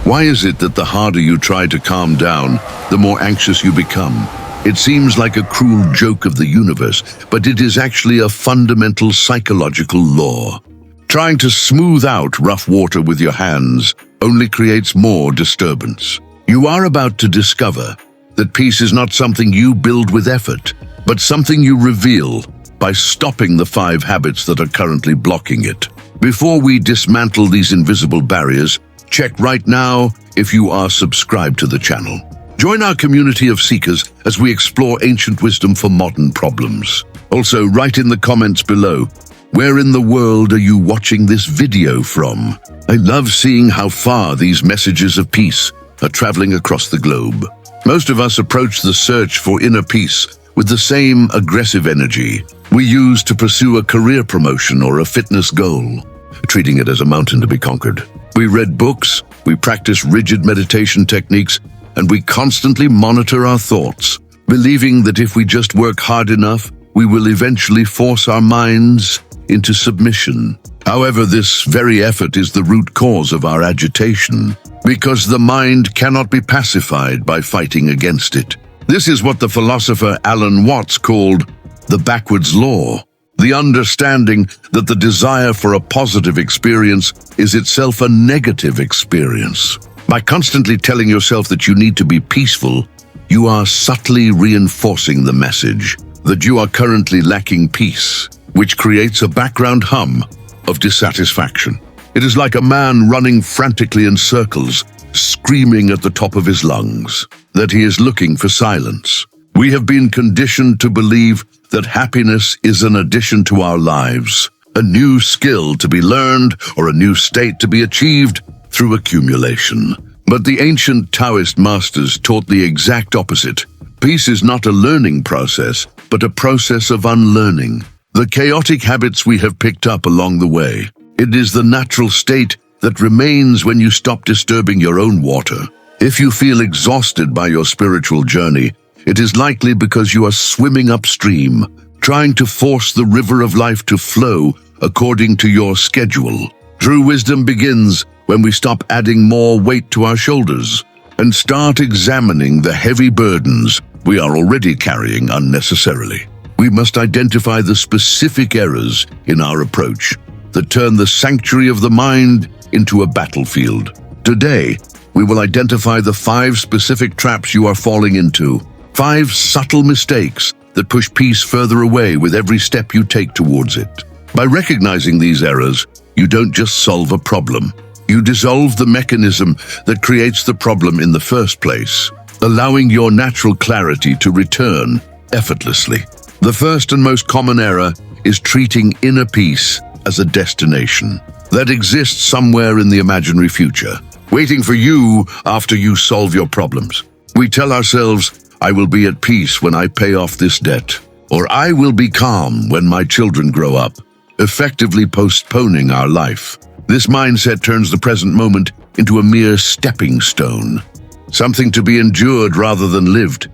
Why is it that the harder you try to calm down, the more anxious you become? It seems like a cruel joke of the universe, but it is actually a fundamental psychological law. Trying to smooth out rough water with your hands only creates more disturbance. You are about to discover that peace is not something you build with effort, but something you reveal by stopping the 5 habits that are currently blocking it. Before we dismantle these invisible barriers, check right now if you are subscribed to the channel. Join our community of seekers as we explore ancient wisdom for modern problems. Also, write in the comments below, where in the world are you watching this video from? I love seeing how far these messages of peace are traveling across the globe. Most of us approach the search for inner peace with the same aggressive energy we use to pursue a career promotion or a fitness goal, treating it as a mountain to be conquered. We read books, we practice rigid meditation techniques, and we constantly monitor our thoughts, believing that if we just work hard enough, we will eventually force our minds into submission. However, this very effort is the root cause of our agitation, because the mind cannot be pacified by fighting against it. This is what the philosopher Alan Watts called the backwards law, the understanding that the desire for a positive experience is itself a negative experience. By constantly telling yourself that you need to be peaceful, you are subtly reinforcing the message that you are currently lacking peace, which creates a background hum of dissatisfaction. It is like a man running frantically in circles, screaming at the top of his lungs that he is looking for silence. We have been conditioned to believe that happiness is an addition to our lives, a new skill to be learned or a new state to be achieved through accumulation. But the ancient Taoist masters taught the exact opposite. Peace is not a learning process, but a process of unlearning the chaotic habits we have picked up along the way. It is the natural state that remains when you stop disturbing your own water. If you feel exhausted by your spiritual journey, it is likely because you are swimming upstream, trying to force the river of life to flow according to your schedule. True wisdom begins when we stop adding more weight to our shoulders and start examining the heavy burdens we are already carrying unnecessarily. We must identify the specific errors in our approach that turn the sanctuary of the mind into a battlefield. Today, we will identify the 5 specific traps you are falling into, 5 subtle mistakes that push peace further away with every step you take towards it. By recognizing these errors, you don't just solve a problem. You dissolve the mechanism that creates the problem in the first place, allowing your natural clarity to return effortlessly. The first and most common error is treating inner peace as a destination that exists somewhere in the imaginary future, waiting for you after you solve your problems. We tell ourselves, I will be at peace when I pay off this debt, or I will be calm when my children grow up, effectively postponing our life. This mindset turns the present moment into a mere stepping stone, something to be endured rather than lived,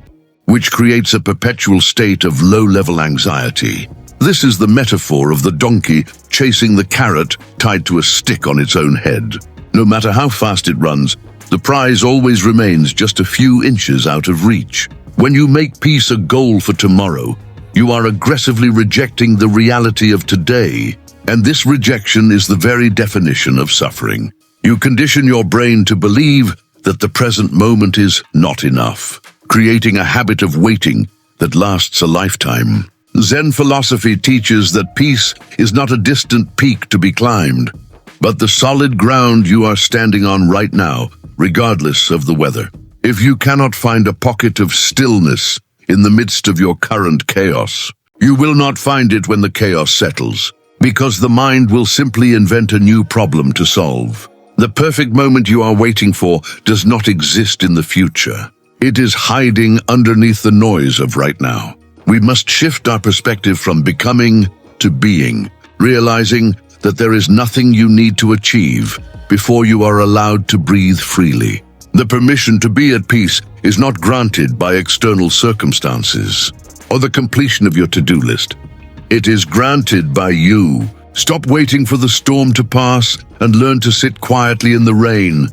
which creates a perpetual state of low-level anxiety. This is the metaphor of the donkey chasing the carrot tied to a stick on its own head. No matter how fast it runs, the prize always remains just a few inches out of reach. When you make peace a goal for tomorrow, you are aggressively rejecting the reality of today, and this rejection is the very definition of suffering. You condition your brain to believe that the present moment is not enough, creating a habit of waiting that lasts a lifetime. Zen philosophy teaches that peace is not a distant peak to be climbed, but the solid ground you are standing on right now, regardless of the weather. If you cannot find a pocket of stillness in the midst of your current chaos, you will not find it when the chaos settles, because the mind will simply invent a new problem to solve. The perfect moment you are waiting for does not exist in the future. It is hiding underneath the noise of right now. We must shift our perspective from becoming to being, realizing that there is nothing you need to achieve before you are allowed to breathe freely. The permission to be at peace is not granted by external circumstances or the completion of your to-do list. It is granted by you. Stop waiting for the storm to pass and learn to sit quietly in the rain.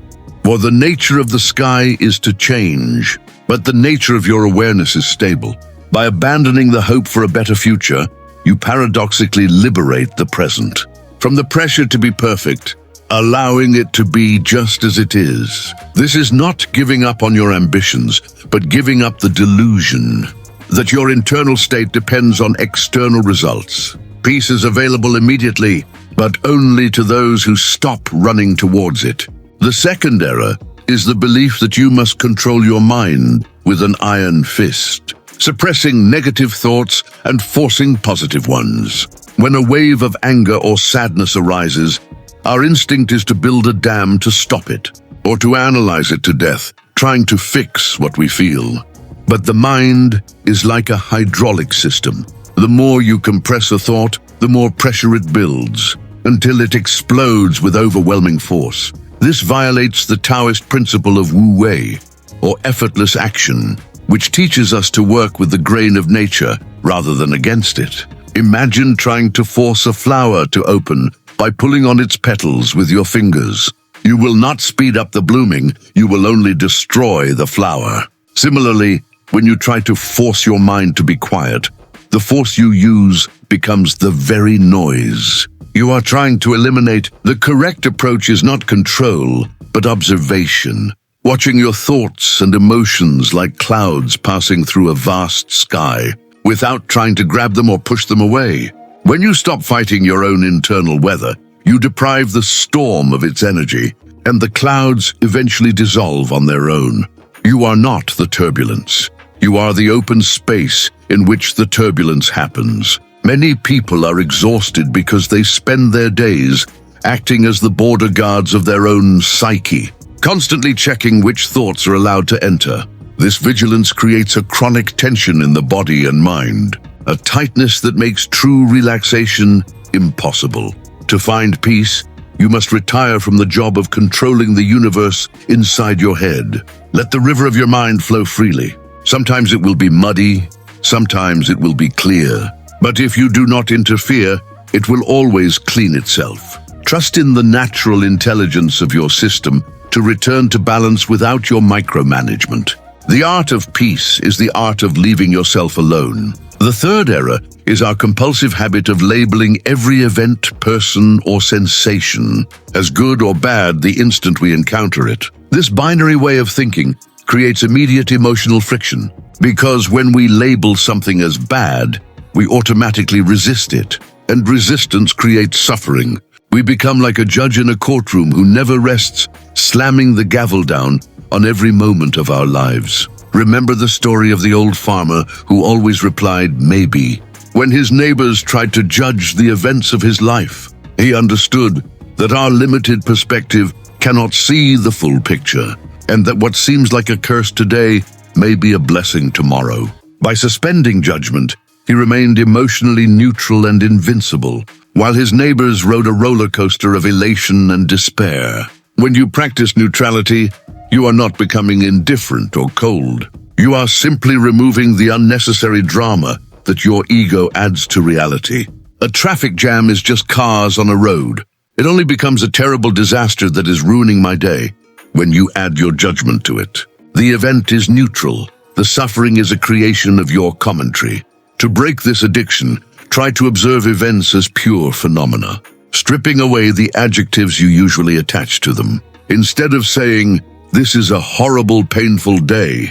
For the nature of the sky is to change, but the nature of your awareness is stable. By abandoning the hope for a better future, you paradoxically liberate the present from the pressure to be perfect, allowing it to be just as it is. This is not giving up on your ambitions, but giving up the delusion that your internal state depends on external results. Peace is available immediately, but only to those who stop running towards it. The second error is the belief that you must control your mind with an iron fist, suppressing negative thoughts and forcing positive ones. When a wave of anger or sadness arises, our instinct is to build a dam to stop it, or to analyze it to death, trying to fix what we feel. But the mind is like a hydraulic system. The more you compress a thought, the more pressure it builds, until it explodes with overwhelming force. This violates the Taoist principle of Wu Wei, or effortless action, which teaches us to work with the grain of nature rather than against it. Imagine trying to force a flower to open by pulling on its petals with your fingers. You will not speed up the blooming, you will only destroy the flower. Similarly, when you try to force your mind to be quiet, the force you use becomes the very noise. You are trying to eliminate. The correct approach is not control, but observation, watching your thoughts and emotions like clouds passing through a vast sky, without trying to grab them or push them away. When you stop fighting your own internal weather, you deprive the storm of its energy, and the clouds eventually dissolve on their own. You are not the turbulence. You are the open space in which the turbulence happens. Many people are exhausted because they spend their days acting as the border guards of their own psyche, constantly checking which thoughts are allowed to enter. This vigilance creates a chronic tension in the body and mind, a tightness that makes true relaxation impossible. To find peace, you must retire from the job of controlling the universe inside your head. Let the river of your mind flow freely. Sometimes it will be muddy, sometimes it will be clear. But if you do not interfere, it will always clean itself. Trust in the natural intelligence of your system to return to balance without your micromanagement. The art of peace is the art of leaving yourself alone. The third error is our compulsive habit of labeling every event, person, or sensation as good or bad the instant we encounter it. This binary way of thinking creates immediate emotional friction, because when we label something as bad, we automatically resist it, and resistance creates suffering. We become like a judge in a courtroom who never rests, slamming the gavel down on every moment of our lives. Remember the story of the old farmer who always replied, maybe, when his neighbors tried to judge the events of his life. He understood that our limited perspective cannot see the full picture, and that what seems like a curse today may be a blessing tomorrow. By suspending judgment, he remained emotionally neutral and invincible, while his neighbors rode a roller coaster of elation and despair. When you practice neutrality, you are not becoming indifferent or cold. You are simply removing the unnecessary drama that your ego adds to reality. A traffic jam is just cars on a road. It only becomes a terrible disaster that is ruining my day when you add your judgment to it. The event is neutral. The suffering is a creation of your commentary. To break this addiction, try to observe events as pure phenomena, stripping away the adjectives you usually attach to them. Instead of saying, "This is a horrible, painful day,"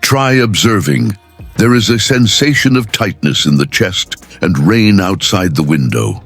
try observing, "There is a sensation of tightness in the chest and rain outside the window."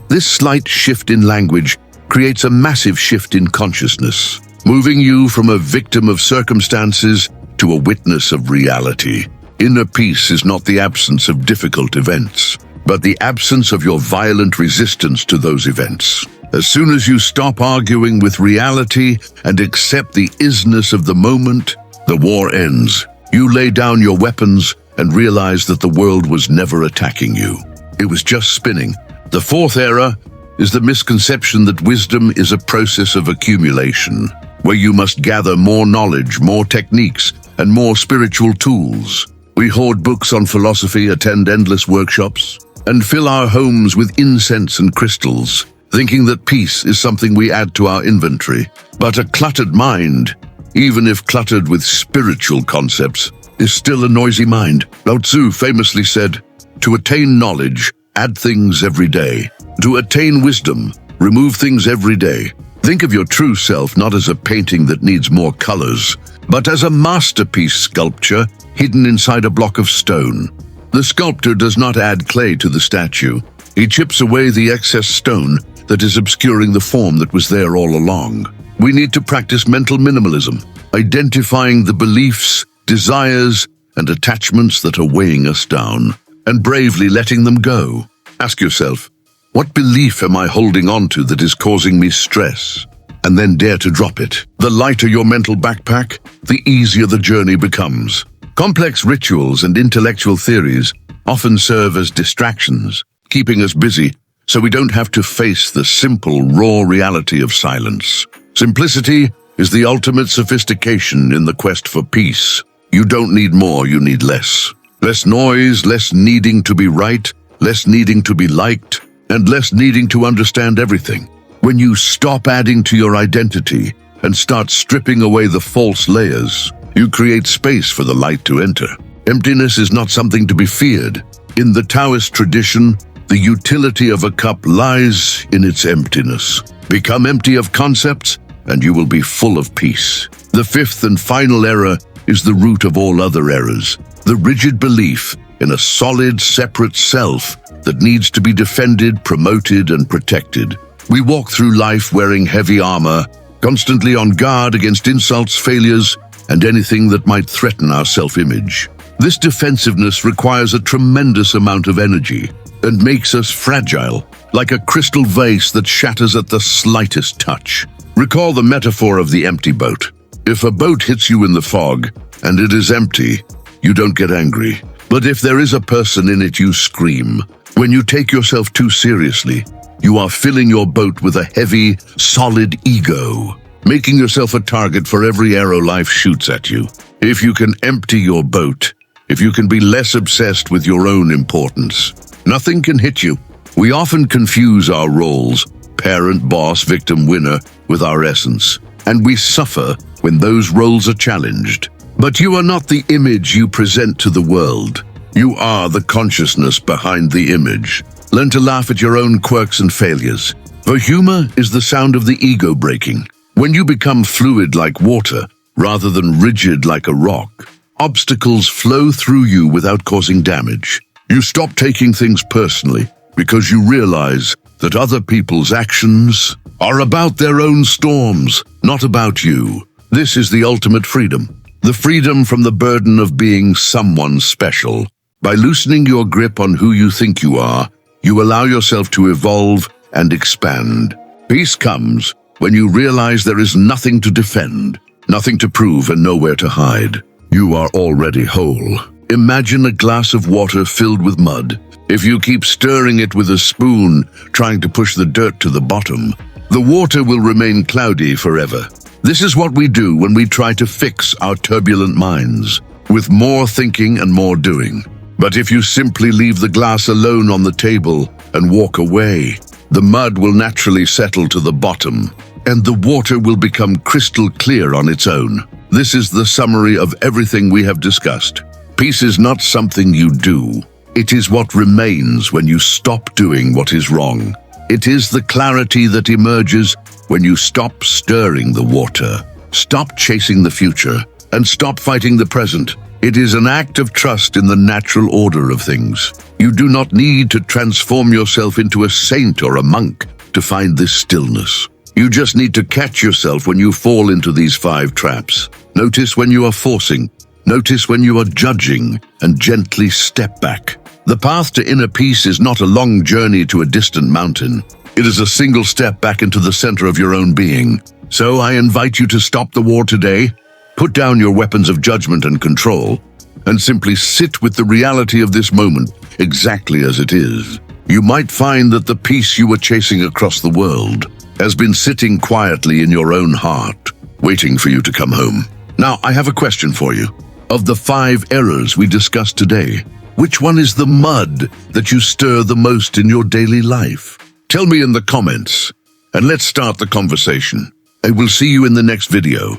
This slight shift in language creates a massive shift in consciousness, moving you from a victim of circumstances to a witness of reality. Inner peace is not the absence of difficult events, but the absence of your violent resistance to those events. As soon as you stop arguing with reality and accept the isness of the moment, the war ends. You lay down your weapons and realize that the world was never attacking you. It was just spinning. The fourth error is the misconception that wisdom is a process of accumulation, where you must gather more knowledge, more techniques, and more spiritual tools. We hoard books on philosophy, attend endless workshops, and fill our homes with incense and crystals. thinking that peace is something we add to our inventory. But a cluttered mind, even if cluttered with spiritual concepts, is still a noisy mind. Lao Tzu famously said, "To attain knowledge, add things every day. To attain wisdom, remove things every day." Think of your true self not as a painting that needs more colors, but as a masterpiece sculpture hidden inside a block of stone. The sculptor does not add clay to the statue. He chips away the excess stone that is obscuring the form that was there all along. We need to practice mental minimalism, identifying the beliefs, desires, and attachments that are weighing us down, and bravely letting them go. Ask yourself, what belief am I holding on to that is causing me stress? And then dare to drop it. The lighter your mental backpack, the easier the journey becomes. Complex rituals and intellectual theories often serve as distractions, keeping us busy so we don't have to face the simple, raw reality of silence. Simplicity is the ultimate sophistication in the quest for peace. You don't need more, you need less. Less noise, less needing to be right, less needing to be liked, and less needing to understand everything. When you stop adding to your identity and start stripping away the false layers, you create space for the light to enter. Emptiness is not something to be feared. In the Taoist tradition, the utility of a cup lies in its emptiness. Become empty of concepts, and you will be full of peace. The fifth and final error is the root of all other errors, the rigid belief in a solid, separate self that needs to be defended, promoted, and protected. We walk through life wearing heavy armor, constantly on guard against insults, failures, and anything that might threaten our self-image. This defensiveness requires a tremendous amount of energy and makes us fragile, like a crystal vase that shatters at the slightest touch. Recall the metaphor of the empty boat. If a boat hits you in the fog and it is empty, you don't get angry. But if there is a person in it, you scream. When you take yourself too seriously, you are filling your boat with a heavy, solid ego, making yourself a target for every arrow life shoots at you. If you can empty your boat, if you can be less obsessed with your own importance, nothing can hit you. We often confuse our roles, parent, boss, victim, winner, with our essence, and we suffer when those roles are challenged. But you are not the image you present to the world. You are the consciousness behind the image. Learn to laugh at your own quirks and failures. For humor is the sound of the ego breaking. When you become fluid like water, rather than rigid like a rock, obstacles flow through you without causing damage. You stop taking things personally because you realize that other people's actions are about their own storms, not about you. This is the ultimate freedom. The freedom from the burden of being someone special. By loosening your grip on who you think you are, you allow yourself to evolve and expand. Peace comes when you realize there is nothing to defend, nothing to prove, and nowhere to hide. You are already whole. Imagine a glass of water filled with mud. If you keep stirring it with a spoon, trying to push the dirt to the bottom, the water will remain cloudy forever. This is what we do when we try to fix our turbulent minds, with more thinking and more doing. But if you simply leave the glass alone on the table and walk away, the mud will naturally settle to the bottom, and the water will become crystal clear on its own. This is the summary of everything we have discussed. Peace is not something you do. It is what remains when you stop doing what is wrong. It is the clarity that emerges when you stop stirring the water, stop chasing the future, and stop fighting the present. It is an act of trust in the natural order of things. You do not need to transform yourself into a saint or a monk to find this stillness. You just need to catch yourself when you fall into these 5 traps. Notice when you are forcing, notice when you are judging, and gently step back. The path to inner peace is not a long journey to a distant mountain. It is a single step back into the center of your own being. So I invite you to stop the war today, put down your weapons of judgment and control, and simply sit with the reality of this moment exactly as it is. You might find that the peace you were chasing across the world has been sitting quietly in your own heart, waiting for you to come home. Now, I have a question for you. Of the 5 errors we discussed today, which one is the mud that you stir the most in your daily life? Tell me in the comments, and let's start the conversation. I will see you in the next video.